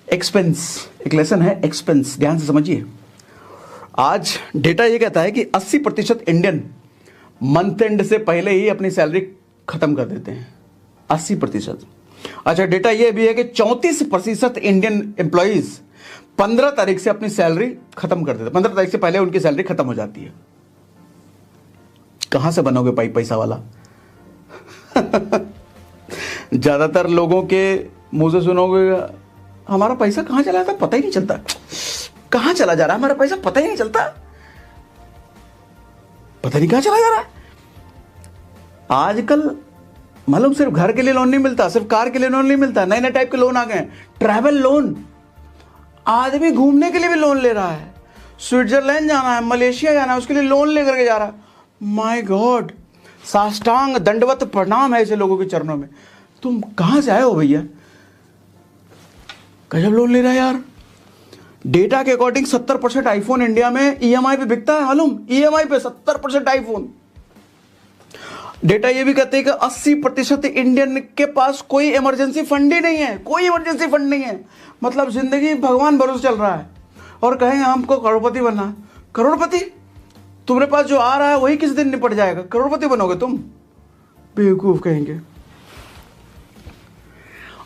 Expense, एक lesson है expense, ध्यान से समझिए। आज डेटा ये कहता है कि 80% इंडियन मंथ एंड से पहले ही अपनी सैलरी खत्म कर देते हैं, 80%। अच्छा, डेटा ये भी है कि 34% इंडियन एम्प्लॉइज 15 तारीख से अपनी सैलरी खत्म कर देते हैं, 15 तारीख से पहले उनकी सैलरी खत्म हो जाती है। कहां से बनोगे पैसा वाला? ज्यादातर लोगों के मुंह से सुनोगे हमारा पैसा कहां चला जाता पता ही नहीं चलता, कहां चला जा रहा है हमारा पैसा पता ही नहीं चलता, पता नहीं कहां चला जा रहा है। आजकल मालूम सिर्फ घर के लिए लोन नहीं मिलता, सिर्फ कार के लिए लोन नहीं मिलता, नए नए टाइप के लोन आ गए। ट्रैवल लोन, आदमी घूमने के लिए भी लोन ले रहा है, स्विट्जरलैंड जाना है, मलेशिया जाना है, उसके लिए लोन लेकर के जा रहा है। माय गॉड, साष्टांग दंडवत प्रणाम है ऐसे लोगों के चरणों में। तुम कहां से आए हो भैया, गजब लोन ले रहा है यार। डेटा के अकॉर्डिंग 70% आईफोन इंडिया में ईएमआई पे बिकता है, मालूम? ईएमआई पे 70% आईफोन। डेटा ये भी कहते हैं कि 80% इंडियन के पास कोई इमरजेंसी फंड ही नहीं है, कोई इमरजेंसी फंड नहीं है। मतलब जिंदगी भगवान भरोसे चल रहा है और कहेंगे हमको करोड़पति बनना है। करोड़पति तुम्हारे पास जो आ रहा है वही किस दिन निपट जाएगा, करोड़पति बनोगे तुम? बेवकूफ कहेंगे।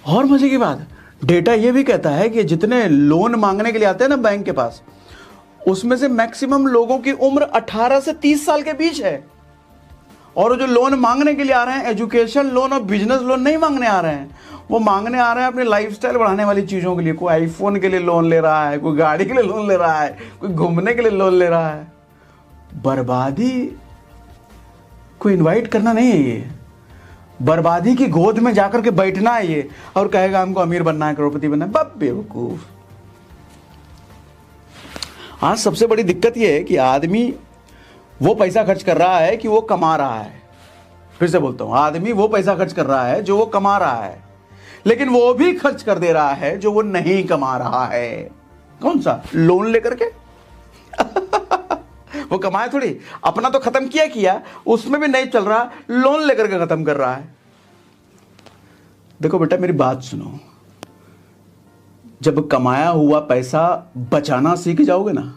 और मजे की बात, डेटा ये भी कहता है कि जितने लोन मांगने के लिए आते हैं ना बैंक के पास, उसमें से मैक्सिमम लोगों की उम्र 18 से 30 साल के बीच है। और जो लोन मांगने के लिए आ रहे हैं, एजुकेशन लोन और बिजनेस लोन नहीं मांगने आ रहे हैं, वो मांगने आ रहे हैं अपनी लाइफस्टाइल बढ़ाने वाली चीजों के लिए। कोई आईफोन के लिए लोन ले रहा है, कोई गाड़ी के लिए लोन ले रहा है, कोई घूमने के लिए लोन ले रहा है। बर्बादी को इनवाइट करना नहीं है ये, बर्बादी की गोद में जाकर के बैठना है ये, और कहेगा हमको अमीर बनना है, करोड़पति बनना है। बब बेवकूफ। आज सबसे बड़ी दिक्कत ये है कि आदमी वो पैसा खर्च कर रहा है कि वो कमा रहा है। फिर से बोलता हूं, आदमी वो पैसा खर्च कर रहा है जो वो कमा रहा है, लेकिन वो भी खर्च कर दे रहा है जो वो नहीं कमा रहा है। कौन सा? लोन लेकर के। वो कमाए थोड़ी, अपना तो खत्म किया, उसमें भी नहीं चल रहा, लोन लेकर के खत्म कर रहा है। देखो बेटा, मेरी बात सुनो, जब कमाया हुआ पैसा बचाना सीख जाओगे ना,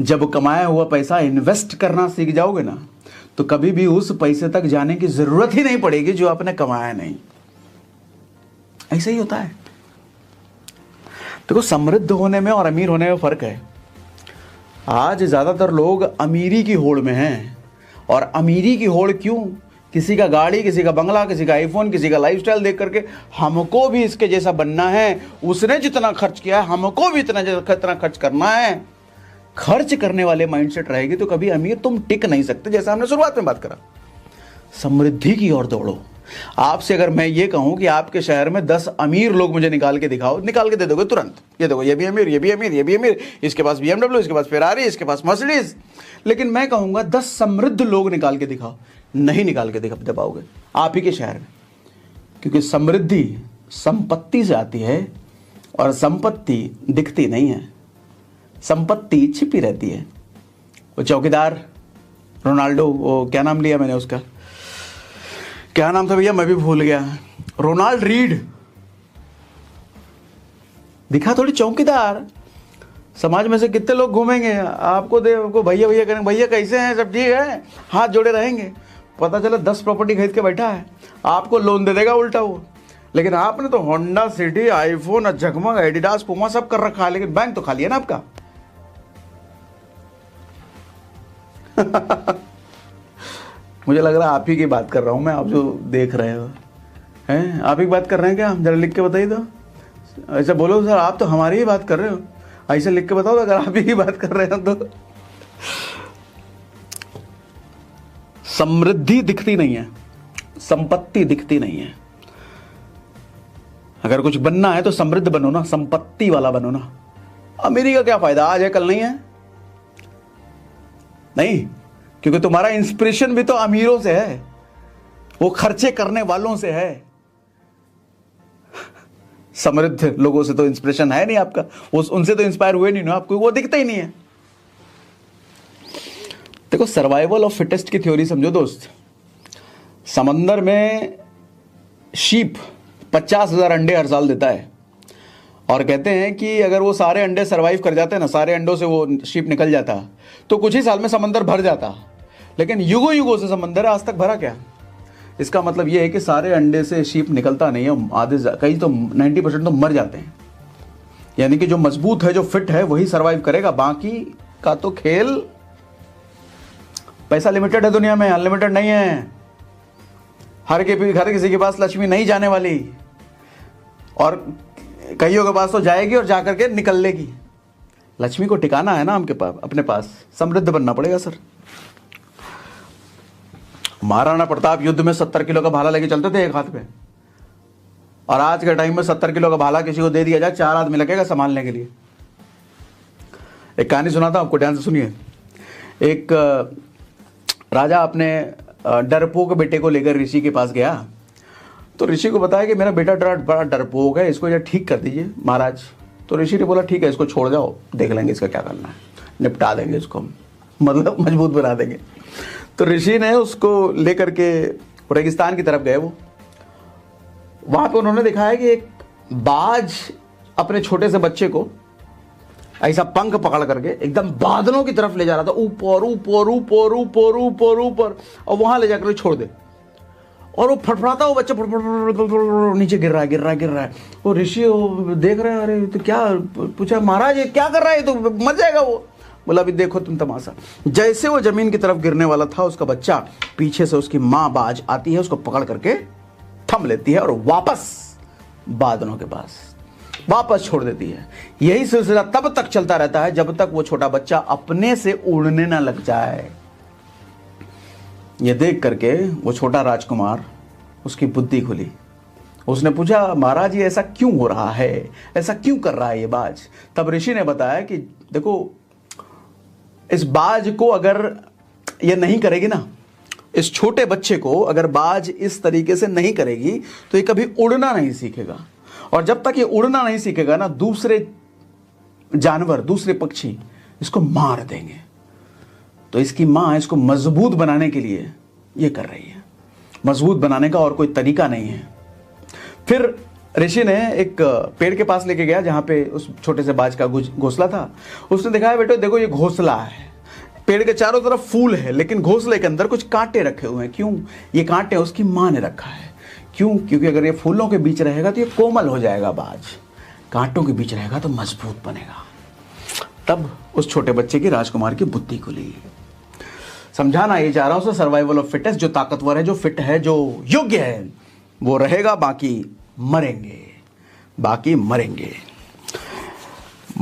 जब कमाया हुआ पैसा इन्वेस्ट करना सीख जाओगे ना, तो कभी भी उस पैसे तक जाने की जरूरत ही नहीं पड़ेगी जो आपने कमाया नहीं। ऐसा ही होता है। देखो, समृद्ध होने में और अमीर होने में फर्क है। आज ज्यादातर लोग अमीरी की होड़ में हैं। और अमीरी की होड़ क्यों? किसी का गाड़ी, किसी का बंगला, किसी का आईफोन, किसी का लाइफस्टाइल देख करके हमको भी इसके जैसा बनना है, उसने जितना खर्च किया है हमको भी इतना खर्च करना है। खर्च करने वाले माइंडसेट रहेगी तो कभी अमीर तुम टिक नहीं सकते। जैसा हमने शुरुआत में बात करा, समृद्धि की ओर दौड़ो। आपसे अगर मैं ये कहूं कि आपके शहर में 10 अमीर लोग मुझे निकाल के दिखाओ, निकाल के दे दोगे तुरंत। ये देखो, ये भी अमीर, ये भी अमीर, ये भी अमीर, इसके पास BMW, इसके पास फेरारी, इसके पास मर्सिडीज। लेकिन मैं कहूंगा 10 समृद्ध लोग निकाल के दिखाओ, नहीं निकाल के दिखा पाओगे आप ही के शहर में। क्योंकि समृद्धि संपत्ति से आती है और संपत्ति दिखती नहीं है, संपत्ति छिपी रहती है। वो चौकीदार रोनाल्डो, वो क्या नाम लिया मैंने उसका, क्या नाम था भैया, मैं भी भूल गया, रोनाल्ड रीड, दिखा थोड़ी चौकीदार। समाज में से कितने लोग घूमेंगे आपको भैया भैया करेंगे, भैया कैसे हैं, सब ठीक है, हाथ जोड़े रहेंगे। पता चला 10 प्रॉपर्टी खरीद के बैठा है, आपको लोन दे देगा उल्टा वो। लेकिन आपने तो होंडा सिटी, आईफोन, जगमग, एडिडास, पुमा सब कर रखा है, लेकिन बैंक तो खाली है ना आपका। मुझे लग रहा है आप ही की बात कर रहा हूं मैं, आप जो देख रहे हो हैं, आप ही की बात कर रहे हैं क्या? जरा लिख के बताइए तो। ऐसा बोलो सर, आप तो हमारी ही बात कर रहे हो, ऐसे लिख के बताओ अगर आप ही की बात कर रहे हो तो। समृद्धि दिखती नहीं है, संपत्ति दिखती नहीं है। अगर कुछ बनना है तो समृद्ध बनो ना, संपत्ति वाला बनो ना। अमीरी का क्या फायदा, आज है कल नहीं है। नहीं, क्योंकि तुम्हारा इंस्पिरेशन भी तो अमीरों से है, वो खर्चे करने वालों से है। समृद्ध लोगों से तो इंस्पिरेशन है नहीं आपका, उनसे तो इंस्पायर हुए नहीं ना आपको, वो दिखता ही नहीं है। देखो, सर्वाइवल ऑफ फिटेस्ट की थ्योरी समझो दोस्त। समंदर में शीप 50,000 अंडे हर साल देता है, और कहते हैं कि अगर वो सारे अंडे सरवाइव कर जाते ना, सारे अंडों से वो शिप निकल जाता, तो कुछ ही साल में समंदर भर जाता। लेकिन युगों युगों से समंदर आज तक भरा क्या? इसका मतलब ये है कि सारे अंडे से शिप निकलता नहीं है, आधे कई तो 90% तो मर जाते हैं। यानी कि जो मजबूत है, जो फिट है, वही सरवाइव करेगा, बाकी का तो खेल। पैसा लिमिटेड है दुनिया में, अनलिमिटेड नहीं है। हर किसी के पास लक्ष्मी नहीं जाने वाली, और कईयों के पास तो जाएगी और जाकर के निकल लेगी। लक्ष्मी को टिकाना है ना हमके पास, अपने पास समृद्ध बनना पड़ेगा सर। महाराणा प्रताप युद्ध में 70 किलो का भाला लेके चलते थे एक हाथ पे, और आज के टाइम में 70 किलो का भाला किसी को दे दिया जाए, 4 आदमी लगेगा संभालने के लिए। एक कहानी सुनाता हूं आपको, ध्यान से सुनिए। एक राजा अपने डरपोक बेटे को लेकर ऋषि के पास गया, तो ऋषि को बताया कि मेरा बेटा बड़ा डरपोक है, इसको ये ठीक कर दीजिए महाराज। तो ऋषि ने बोला ठीक है, इसको छोड़ जाओ, देख लेंगे इसका क्या करना है, निपटा देंगे इसको, मतलब मजबूत बना देंगे। तो ऋषि ने उसको लेकर के रेगिस्तान की तरफ गए। वो वहां पे उन्होंने देखा है कि एक बाज अपने छोटे से बच्चे को ऐसा पंख पकड़ करके एकदम बादलों की तरफ ले जा रहा था, ऊपर ऊपर ऊपर ऊपर ऊपर ऊपर, और वहां ले जाकर छोड़ दे। और वो फटफड़ाता, वो बच्चा फटफट नीचे गिर रहा है। वो ऋषि देख रहे हैं, अरे तो क्या, पूछा महाराज ये क्या कर रहा है, तो मर जाएगा वो। बोला अभी देखो तुम तमाशा। जैसे वो जमीन की तरफ गिरने वाला था, उसका बच्चा पीछे से उसकी माँ बाज आती है, उसको पकड़ करके थम लेती है और वापस बादलों के पास वापस छोड़ देती है। यही सिलसिला तब तक चलता रहता है जब तक वो छोटा बच्चा अपने से उड़ने ना लग जाए। ये देख करके वो छोटा राजकुमार, उसकी बुद्धि खुली। उसने पूछा महाराज ये ऐसा क्यों हो रहा है, ऐसा क्यों कर रहा है ये बाज? तब ऋषि ने बताया कि देखो, इस बाज को अगर ये नहीं करेगी ना, इस छोटे बच्चे को अगर बाज इस तरीके से नहीं करेगी तो ये कभी उड़ना नहीं सीखेगा, और जब तक ये उड़ना नहीं सीखेगा ना, दूसरे जानवर, दूसरे पक्षी इसको मार देंगे। तो इसकी माँ इसको मजबूत बनाने के लिए ये कर रही है। मजबूत बनाने का और कोई तरीका नहीं है। फिर ऋषि ने एक पेड़ के पास लेके गया जहां पे उस छोटे से बाज का घोंसला था। उसने दिखाया बेटो देखो ये घोंसला है, पेड़ के चारों तरफ फूल है, लेकिन घोंसले के अंदर कुछ कांटे रखे हुए हैं। क्यों? ये कांटे उसकी माँ ने रखा है। क्यों? क्योंकि अगर ये फूलों के बीच रहेगा तो ये कोमल हो जाएगा बाज, कांटों के बीच रहेगा तो मजबूत बनेगा। तब उस छोटे बच्चे की, राजकुमार की बुद्धि खुली। समझाना ये चाह रहा हूं, सर्वाइवल ऑफ फिटेस्ट। जो ताकतवर है, जो फिट है, जो योग्य है, वो रहेगा, बाकी मरेंगे, बाकी मरेंगे।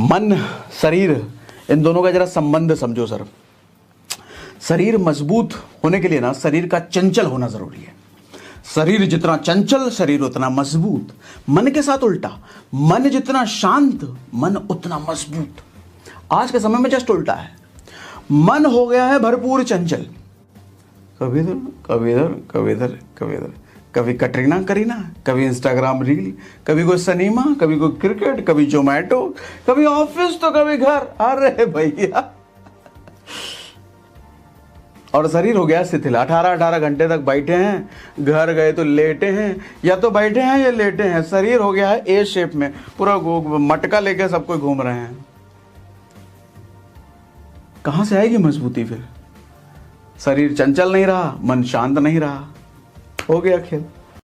मन, शरीर, इन दोनों का जरा संबंध समझो सर। शरीर मजबूत होने के लिए ना, शरीर का चंचल होना जरूरी है। शरीर जितना चंचल, शरीर उतना मजबूत। मन के साथ उल्टा, मन जितना शांत, मन उतना मजबूत। आज के समय में जस्ट उल्टा है। मन हो गया है भरपूर चंचल, कभी इधर कभी इधर कभी इधर कभी इधर, कभी कटरीना करीना, कभी इंस्टाग्राम रील, कभी कोई सिनेमा, कभी कोई क्रिकेट, कभी जोमेटो, कभी ऑफिस तो कभी घर। अरे भैया, और शरीर हो गया शिथिल। 18-18 घंटे तक बैठे हैं, घर गए तो लेटे हैं, या तो बैठे हैं या लेटे हैं। शरीर हो गया है ए शेप में, पूरा मटका लेके सब कोई घूम रहे हैं। कहां से आएगी मजबूती फिर? शरीर चंचल नहीं रहा, मन शांत नहीं रहा, हो गया खेल।